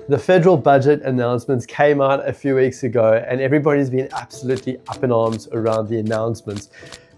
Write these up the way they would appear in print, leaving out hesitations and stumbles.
The federal budget announcements came out a few weeks ago and everybody's been absolutely up in arms around the announcements.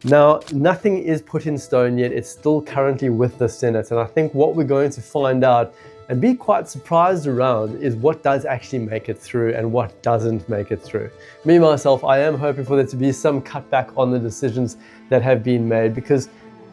Now, nothing is put in stone yet. It's still currently with the Senate. And I think what we're going to find out and be quite surprised around is what does actually make it through and what doesn't make it through. Me, myself, I am hoping for there to be some cutback on the decisions that have been made, because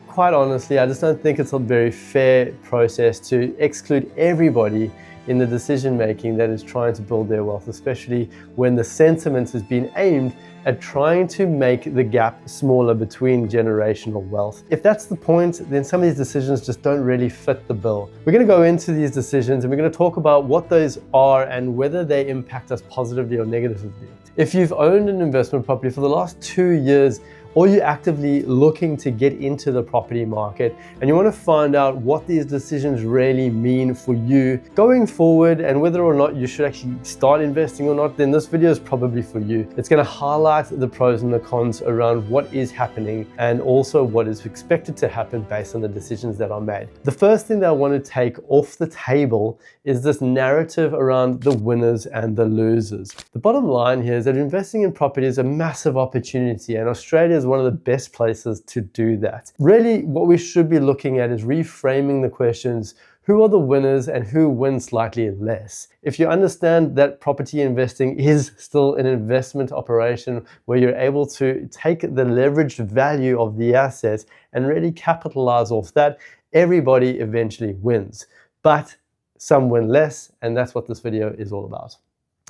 quite honestly, I just don't think it's a very fair process to exclude everybody in the decision making that is trying to build their wealth, especially when the sentiment has been aimed at trying to make the gap smaller between generational wealth. If that's the point, then some of these decisions just don't really fit the bill. We're going to go into these decisions and we're going to talk about what those are and whether they impact us positively or negatively. If you've owned an investment property for the last 2 years, or you're actively looking to get into the property market and you want to find out what these decisions really mean for you going forward and whether or not you should actually start investing or not, then this video is probably for you. It's going to highlight the pros and the cons around what is happening and also what is expected to happen based on the decisions that are made. The first thing that I want to take off the table is this narrative around the winners and the losers. The bottom line here is that investing in property is a massive opportunity, and Australia is one of the best places to do that. Really, what we should be looking at is reframing the questions: who are the winners and who wins slightly less? If you understand that property investing is still an investment operation where you're able to take the leveraged value of the asset and really capitalize off that, everybody eventually wins. But some win less, and that's what this video is all about.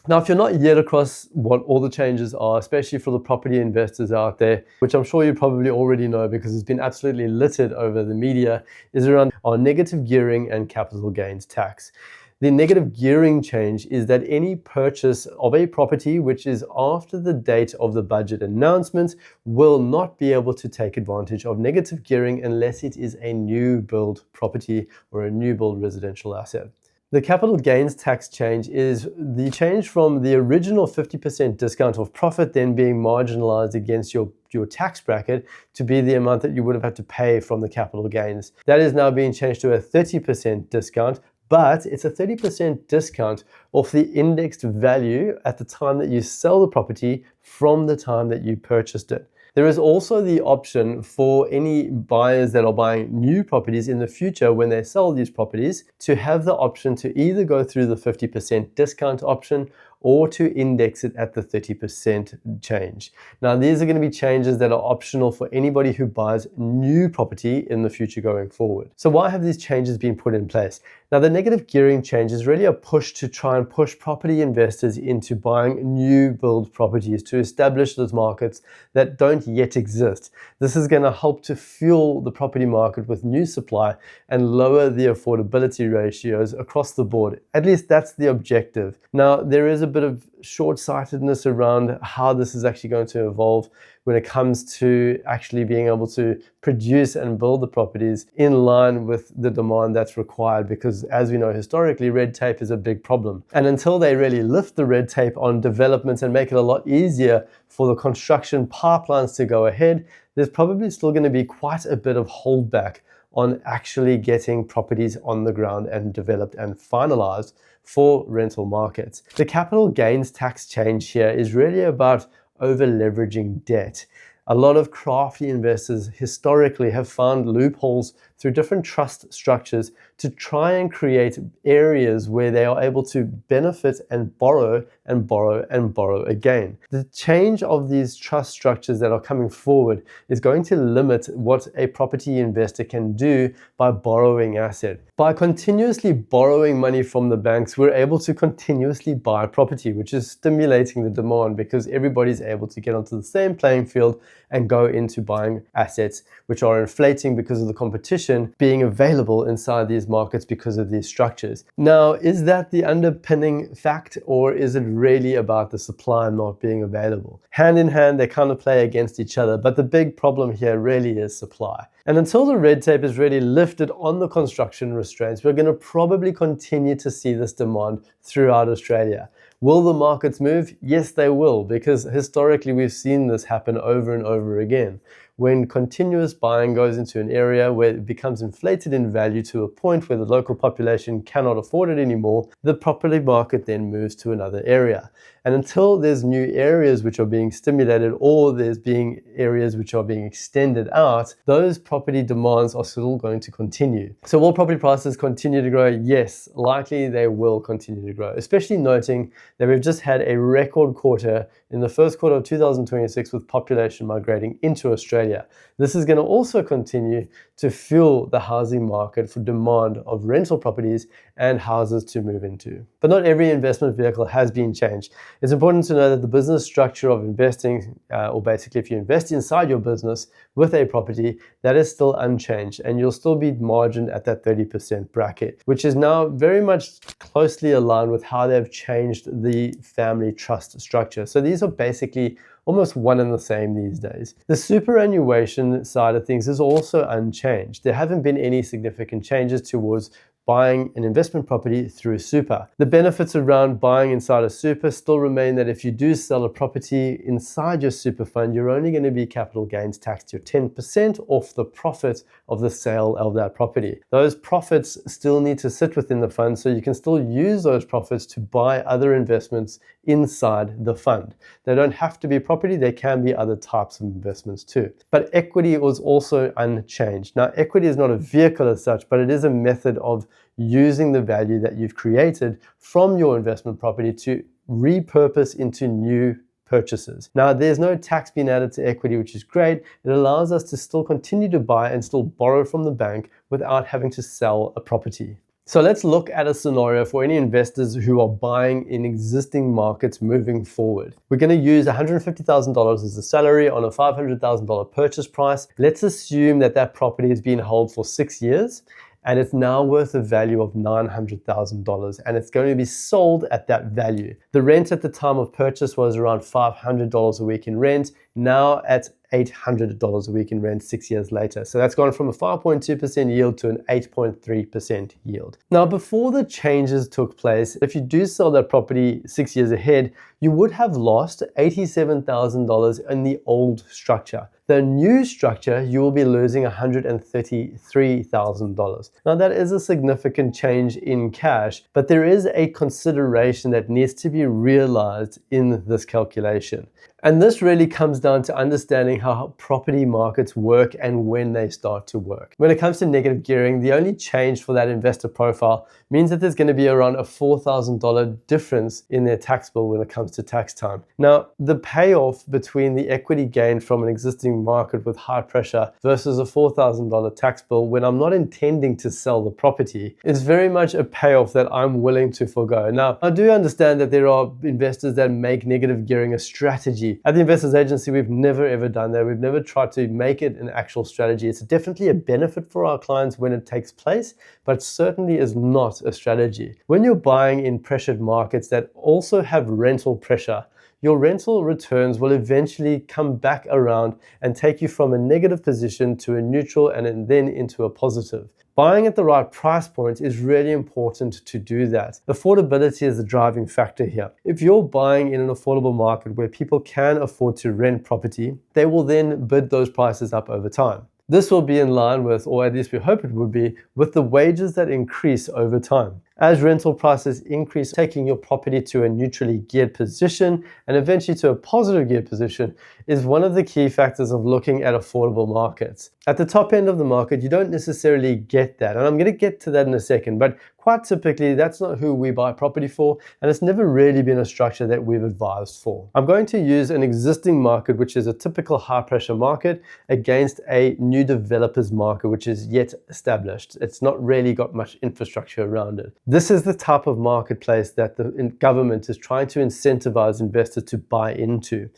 Now, if you're not yet across what all the changes are, especially for the property investors out there, which I'm sure you probably already know because it's been absolutely littered over the media, is around our negative gearing and capital gains tax. The negative gearing change is that any purchase of a property which is after the date of the budget announcement will not be able to take advantage of negative gearing unless it is a new build property or a new build residential asset. The capital gains tax change is the change from the original 50% discount of profit then being marginalized against your tax bracket to be the amount that you would have had to pay from the capital gains. That is now being changed to a 30% discount, but it's a 30% discount off the indexed value at the time that you sell the property from the time that you purchased it. There is also the option for any buyers that are buying new properties in the future when they sell these properties to have the option to either go through the 50% discount option or to index it at the 30% change. Now, these are going to be changes that are optional for anybody who buys new property in the future going forward. So why have these changes been put in place? Now, the negative gearing change is really a push to try and push property investors into buying new build properties to establish those markets that don't yet exist. This is going to help to fuel the property market with new supply and lower the affordability ratios across the board. At least that's the objective. Now, there is a bit of short-sightedness around how this is actually going to evolve when it comes to actually being able to produce and build the properties in line with the demand that's required, because as we know historically, red tape is a big problem. And until they really lift the red tape on developments and make it a lot easier for the construction pipelines to go ahead, there's probably still going to be quite a bit of holdback on actually getting properties on the ground and developed and finalized for rental markets. The capital gains tax change here is really about over leveraging debt. A lot of crafty investors historically have found loopholes through different trust structures to try and create areas where they are able to benefit and borrow and borrow and borrow again. The change of these trust structures that are coming forward is going to limit what a property investor can do by borrowing asset. By continuously borrowing money from the banks, we're able to continuously buy property, which is stimulating the demand because everybody's able to get onto the same playing field and go into buying assets, which are inflating because of the competition being available inside these markets because of these structures. Now, is that the underpinning fact, or is it really about the supply not being available? Hand in hand, they kind of play against each other, but the big problem here really is supply. And until the red tape is really lifted on the construction restraints, we're going to probably continue to see this demand throughout Australia. Will the markets move? Yes, they will, because historically we've seen this happen over and over again. when continuous buying goes into an area where it becomes inflated in value to a point where the local population cannot afford it anymore, the property market then moves to another area. And until there's new areas which are being stimulated, or there's being areas which are being extended out, those property demands are still going to continue. So will property prices continue to grow? Yes, likely they will continue to grow, especially noting that we've just had a record quarter in the first quarter of 2026 with population migrating into Australia. This is going to also continue to fuel the housing market for demand of rental properties and houses to move into. But not every investment vehicle has been changed. It's important to know that the business structure of investing, or basically if you invest inside your business with a property, that is still unchanged, and you'll still be margined at that 30% bracket, which is now very much closely aligned with how they've changed the family trust structure. So these are basically almost one and the same these days. The superannuation side of things is also unchanged. There haven't been any significant changes towards buying an investment property through super. The benefits around buying inside a super still remain that if you do sell a property inside your super fund, you're only going to be capital gains taxed your 10% off the profit of the sale of that property. Those profits still need to sit within the fund, so you can still use those profits to buy other investments inside the fund. They don't have to be property, they can be other types of investments too. But equity was also unchanged. Now, equity is not a vehicle as such, but it is a method of using the value that you've created from your investment property to repurpose into new purchases. Now, there's no tax being added to equity, which is great. It allows us to still continue to buy and still borrow from the bank without having to sell a property. So let's look at a scenario for any investors who are buying in existing markets moving forward. We're going to use $150,000 as a salary on a $500,000 purchase price. Let's assume that that property has been held for 6 years and it's now worth a value of $900,000, and it's going to be sold at that value. The rent at the time of purchase was around $500 a week in rent, now at $800 a week in rent 6 years later. So that's gone from a 5.2% yield to an 8.3% yield. Now, before the changes took place, if you do sell that property 6 years ahead, you would have lost $87,000 in the old structure. The new structure, you will be losing $133,000. Now, that is a significant change in cash, but there is a consideration that needs to be realized in this calculation. And this really comes down to understanding how property markets work and when they start to work. When it comes to negative gearing, the only change for that investor profile means that there's going to be around a $4,000 difference in their tax bill when it comes to tax time. Now, the payoff between the equity gain from an existing market with high pressure versus a $4,000 tax bill when I'm not intending to sell the property is very much a payoff that I'm willing to forgo. Now, I do understand that there are investors that make negative gearing a strategy. At the Investors Agency, we've never ever done that. We've never tried to make it an actual strategy. It's definitely a benefit for our clients when it takes place, but it certainly is not a strategy. When you're buying in pressured markets that also have rental pressure, your rental returns will eventually come back around and take you from a negative position to a neutral and then into a positive. Buying at the right price point is really important to do that. Affordability is the driving factor here. If you're buying in an affordable market where people can afford to rent property, they will then bid those prices up over time. This will be in line with, or at least we hope it would be, with the wages that increase over time. As rental prices increase, taking your property to a neutrally geared position and eventually to a positive geared position is one of the key factors of looking at affordable markets. At the top end of the market, you don't necessarily get that, and I'm going to get to that in a second, but quite typically, that's not who we buy property for, and it's never really been a structure that we've advised for. I'm going to use an existing market, which is a typical high-pressure market, against a new developers market, which is yet established. It's not really got much infrastructure around it. This is the type of marketplace that the government is trying to incentivize investors to buy into.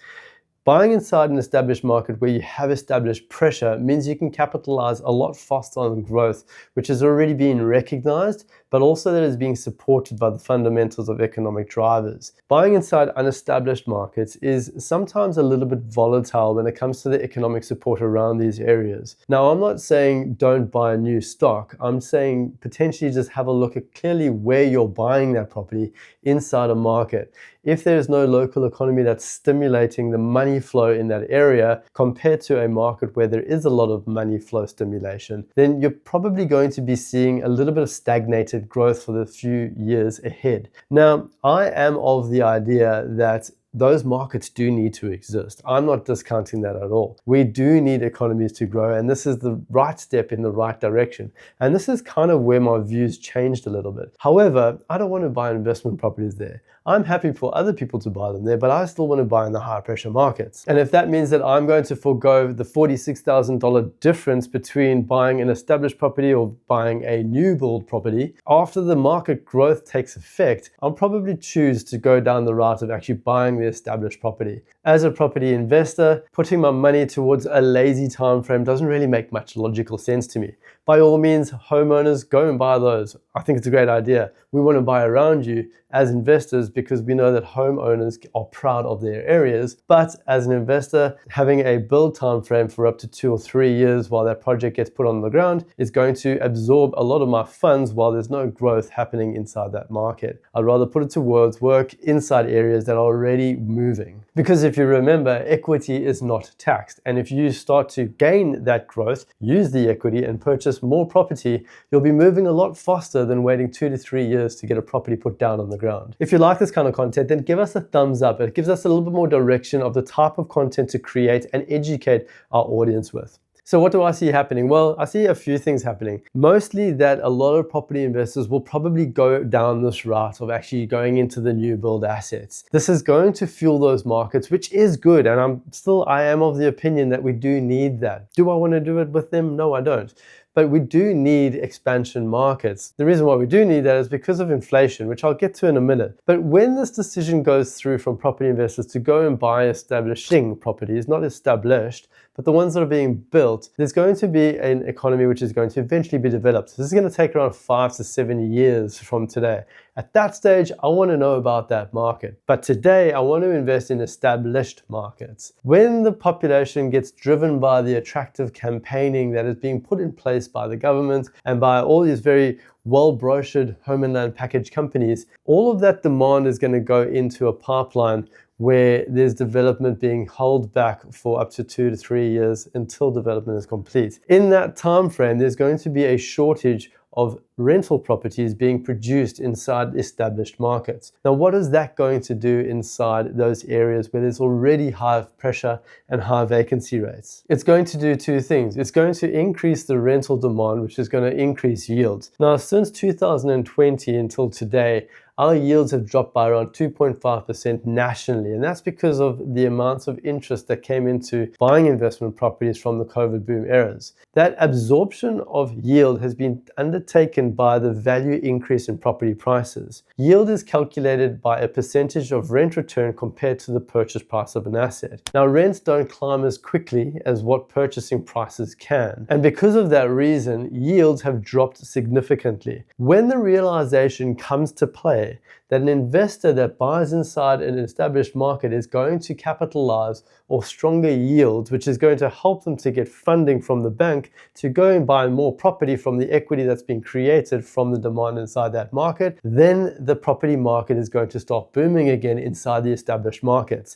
Buying inside an established market where you have established pressure means you can capitalize a lot faster on growth, which has already been recognized but also that it's being supported by the fundamentals of economic drivers. Buying inside unestablished markets is sometimes a little bit volatile when it comes to the economic support around these areas. Now, I'm not saying don't buy a new stock. I'm saying potentially just have a look at clearly where you're buying that property inside a market. If there's no local economy that's stimulating the money flow in that area compared to a market where there is a lot of money flow stimulation, then you're probably going to be seeing a little bit of stagnated growth for the few years ahead. Now, I am of the idea that those markets do need to exist. I'm not discounting that at all. We do need economies to grow, and this is the right step in the right direction. And this is kind of where my views changed a little bit. However, I don't want to buy investment properties there. I'm happy for other people to buy them there, but I still want to buy in the high pressure markets. And if that means that I'm going to forego the $46,000 difference between buying an established property or buying a new build property, after the market growth takes effect, I'll probably choose to go down the route of actually buying the established property. As a property investor, putting my money towards a lazy time frame doesn't really make much logical sense to me. By all means, homeowners, go and buy those. I think it's a great idea. We want to buy around you as investors because we know that homeowners are proud of their areas. But as an investor, having a build time frame for up to 2 or 3 years while that project gets put on the ground is going to absorb a lot of my funds while there's no growth happening inside that market. I'd rather put it towards work inside areas that are already moving. Because if you remember, equity is not taxed. And if you start to gain that growth, use the equity and purchase more property, you'll be moving a lot faster than waiting 2 to 3 years to get a property put down on the ground. If you like this kind of content, then give us a thumbs up. It gives us a little bit more direction of the type of content to create and educate our audience with. So what do I see happening? Well, I see a few things happening. Mostly that a lot of property investors will probably go down this route of actually going into the new build assets. This is going to fuel those markets, which is good. And I am of the opinion that we do need that. Do I want to do it with them? No, I don't. But we do need expansion markets. The reason why we do need that is because of inflation, which I'll get to in a minute. But when this decision goes through from property investors to go and buy establishing properties, not established, but the ones that are being built, there's going to be an economy which is going to eventually be developed. This is going to take around 5 to 7 years from today. At that stage, I want to know about that market. But today, I want to invest in established markets. When the population gets driven by the attractive campaigning that is being put in place by the government and by all these very well-brochured home and land package companies, all of that demand is going to go into a pipeline where there's development being held back for up to 2 to 3 years until development is complete. In that time frame, there's going to be a shortage of rental properties being produced inside established markets. Now, what is that going to do inside those areas where there's already high pressure and high vacancy rates? It's going to do two things. It's going to increase the rental demand, which is going to increase yields. Now, since 2020 until today, our yields have dropped by around 2.5% nationally, and that's because of the amounts of interest that came into buying investment properties from the COVID boom eras. That absorption of yield has been undertaken by the value increase in property prices. Yield is calculated by a percentage of rent return compared to the purchase price of an asset. Now, rents don't climb as quickly as what purchasing prices can, and because of that reason, yields have dropped significantly. When the realization comes to play that an investor that buys inside an established market is going to capitalize off stronger yields, which is going to help them to get funding from the bank to go and buy more property from the equity that's been created from the demand inside that market, then the property market is going to start booming again inside the established markets.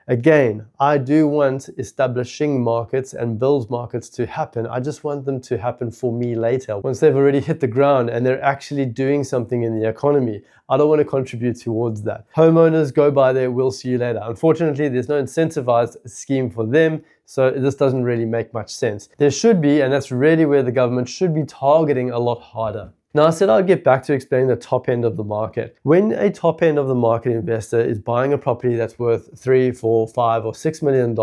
Again, I do want establishing markets and build markets to happen. I just want them to happen for me later, once they've already hit the ground and they're actually doing something in the economy. I don't want to contribute towards that. Homeowners, go buy there, we'll see you later. Unfortunately, there's no incentivized scheme for them, so this doesn't really make much sense. There should be, and that's really where the government should be targeting a lot harder. Now, I said I'll get back to explaining the top end of the market. When a top end of the market investor is buying a property that's worth $3, $4, $5, or $6 million,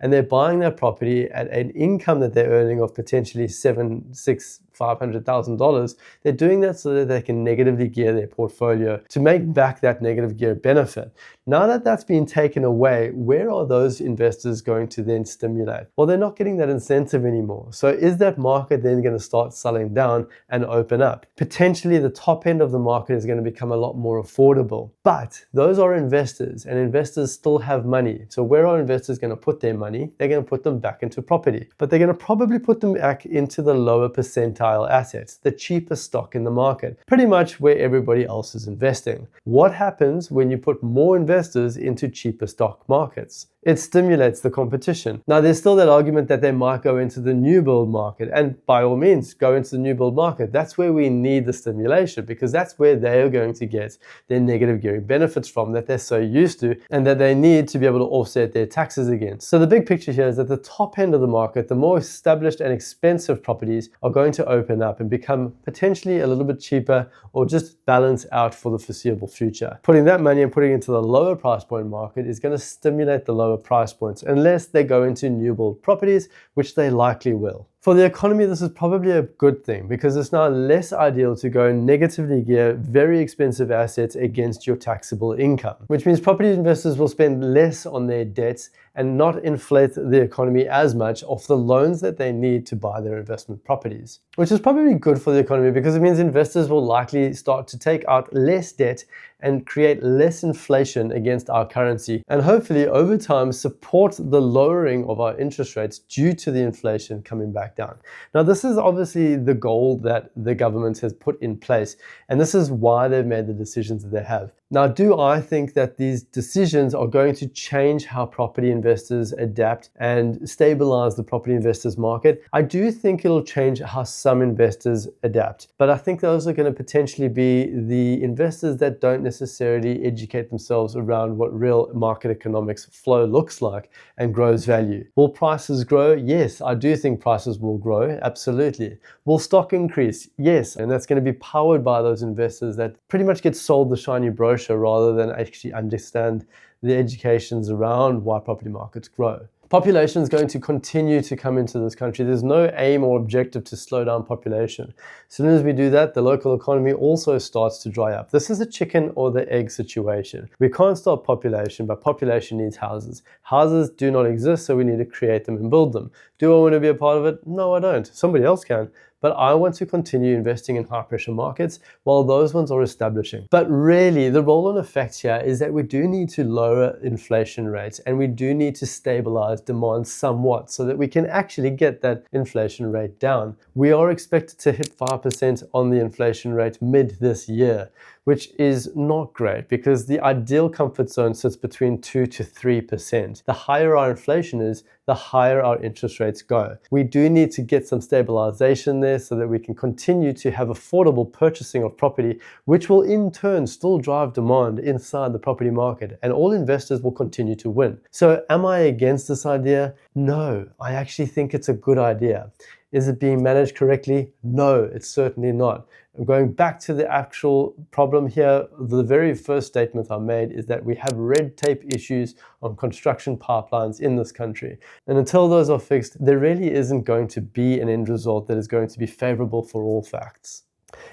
and they're buying that property at an income that they're earning of potentially $500,000, they're doing that so that they can negatively gear their portfolio to make back that negative gear benefit. Now that that's been taken away, where are those investors going to then stimulate? Well, they're not getting that incentive anymore. So is that market then going to start selling down and open up? Potentially the top end of the market is going to become a lot more affordable. But those are investors, and investors still have money. So where are investors going to put their money? They're going to put them back into property, but they're going to probably put them back into the lower percentile assets, the cheapest stock in the market, pretty much where everybody else is investing. What happens when you put more investors into cheaper stock markets? It stimulates the competition. Now, there's still that argument that they might go into the new build market, and by all means, go into the new build market. That's where we need the stimulation, because that's where they are going to get their negative gearing benefits from that they're so used to and that they need to be able to offset their taxes against. So the big picture here is that the top end of the market, the more established and expensive properties are going to open up and become potentially a little bit cheaper or just balance out for the foreseeable future. Putting that money and putting it into the lower price point market is going to stimulate the lower price points unless they go into new build properties, which they likely will. For the economy, this is probably a good thing because it's now less ideal to go and negatively gear very expensive assets against your taxable income, which means property investors will spend less on their debts and not inflate the economy as much off the loans that they need to buy their investment properties, which is probably good for the economy because it means investors will likely start to take out less debt and create less inflation against our currency, and hopefully over time support the lowering of our interest rates due to the inflation coming back down. Now, this is obviously the goal that the government has put in place, and this is why they've made the decisions that they have. Now, do I think that these decisions are going to change how property investors adapt and stabilize the property investors market? I do think it'll change how some investors adapt, but I think those are going to potentially be the investors that don't necessarily educate themselves around what real market economics flow looks like and grows value. Will prices grow? Yes, I do think prices will grow, absolutely. Will stock increase? Yes, and that's going to be powered by those investors that pretty much get sold the shiny brochure rather than actually understand the educations around why property markets grow. Population is going to continue to come into this country. There's no aim or objective to slow down population. As soon as we do that, the local economy also starts to dry up. This is a chicken or the egg situation. We can't stop population, but population needs houses. Houses do not exist, so we need to create them and build them. Do I want to be a part of it? No, I don't. Somebody else can. But I want to continue investing in high pressure markets while those ones are establishing. But really, the roll-on effect here is that we do need to lower inflation rates and we do need to stabilize demand somewhat so that we can actually get that inflation rate down. We are expected to hit 5% on the inflation rate mid this year, which is not great because the ideal comfort zone sits between 2 to 3%. The higher our inflation is, the higher our interest rates go. We do need to get some stabilization there so that we can continue to have affordable purchasing of property, which will in turn still drive demand inside the property market, and all investors will continue to win. So am I against this idea? No, I actually think it's a good idea. Is it being managed correctly? No, it's certainly not. I'm going back to the actual problem here. The very first statement I made is that we have red tape issues on construction pipelines in this country. And until those are fixed, there really isn't going to be an end result that is going to be favorable for all facts.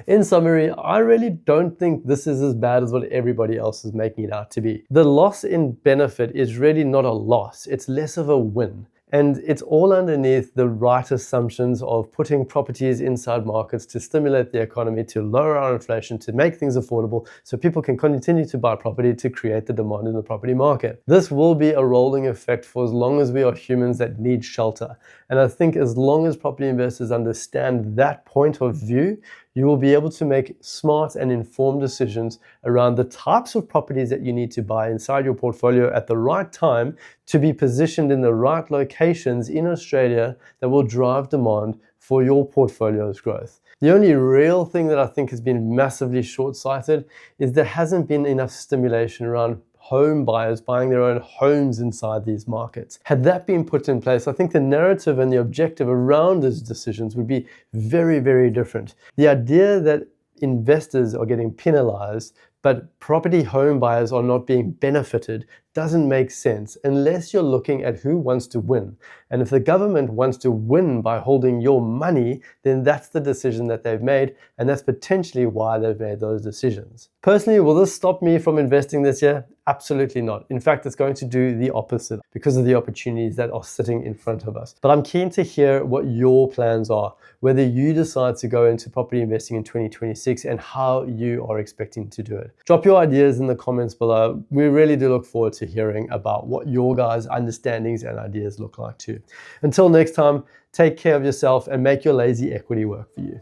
In summary, I really don't think this is as bad as what everybody else is making it out to be. The loss in benefit is really not a loss. It's less of a win. And it's all underneath the right assumptions of putting properties inside markets to stimulate the economy, to lower our inflation, to make things affordable so people can continue to buy property to create the demand in the property market. This will be a rolling effect for as long as we are humans that need shelter. And I think as long as property investors understand that point of view, you will be able to make smart and informed decisions around the types of properties that you need to buy inside your portfolio at the right time to be positioned in the right locations in Australia that will drive demand for your portfolio's growth. The only real thing that I think has been massively short-sighted is there hasn't been enough stimulation around home buyers buying their own homes inside these markets. Had that been put in place, I think the narrative and the objective around those decisions would be very, very different. The idea that investors are getting penalized, but property home buyers are not being benefited doesn't make sense unless you're looking at who wants to win. And if the government wants to win by holding your money, then that's the decision that they've made, and that's potentially why they've made those decisions. Personally, will this stop me from investing this year? Absolutely not. In fact, it's going to do the opposite because of the opportunities that are sitting in front of us. But I'm keen to hear what your plans are, whether you decide to go into property investing in 2026 and how you are expecting to do it. Drop your ideas in the comments below. We really do look forward to hearing about what your guys' understandings and ideas look like too. Until next time, take care of yourself and make your lazy equity work for you.